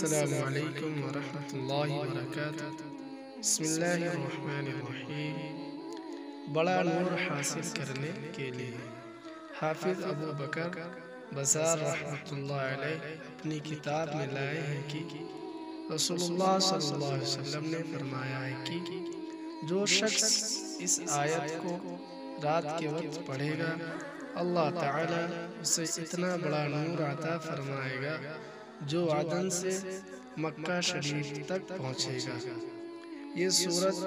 السلام علیکم ورحمۃ اللہ وبرکاتہ۔ بسم اللہ الرحمن الرحیم۔ بڑا نور حاصل کرنے کے لیے حافظ ابو بکر بزار رحمۃ اللہ علیہ اپنی کتاب میں لائے ہیں کہ رسول اللہ صلی اللہ علیہ وسلم نے فرمایا ہے کہ جو شخص اس آیت کو رات کے وقت پڑھے گا اللہ تعالی اسے اتنا بڑا نور عطا فرمائے گا جو عدن سے مکہ شریف تک پہنچے گا۔ یہ سورۃ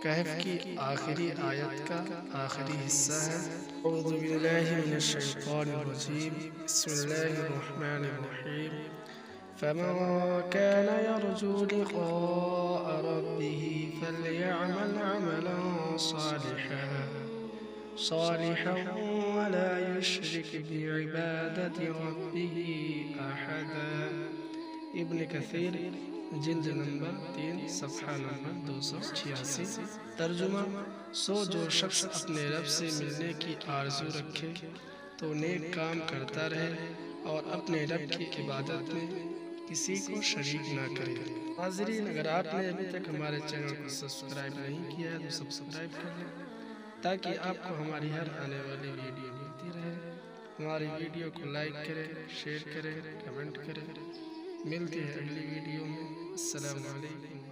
کہف کی آخری آیت کا آخری حصہ ہے۔ اعوذ باللہ من الشیطان الرجیم، بسم اللہ الرحمن الرحیم۔ فمن كان يرجو لقاء ربه فليعمل عملا صالحا ولا يشرك بعبادة ربه أحدا۔ ابن کثیر جلد نمبر 3 صفحہ نمبر 286۔ ترجمہ: جو شخص اپنے رب سے ملنے کی آرزو رکھے تو نیک کام کرتا رہے اور اپنے رب کی عبادت میں کسی کو شریک نہ کرے۔ ناظرین، اگر آپ نے ابھی تک ہمارے چینل کو سبسکرائب نہیں کیا ہے تو سبسکرائب کر لیں تاکہ آپ کو ہماری ہر آنے والی ویڈیو ملتی رہے۔ ہماری ویڈیو کو لائک کریں، شیئر کریں، کمنٹ کریں۔ ملتے ہیں اگلی ویڈیو میں۔ السلام علیکم۔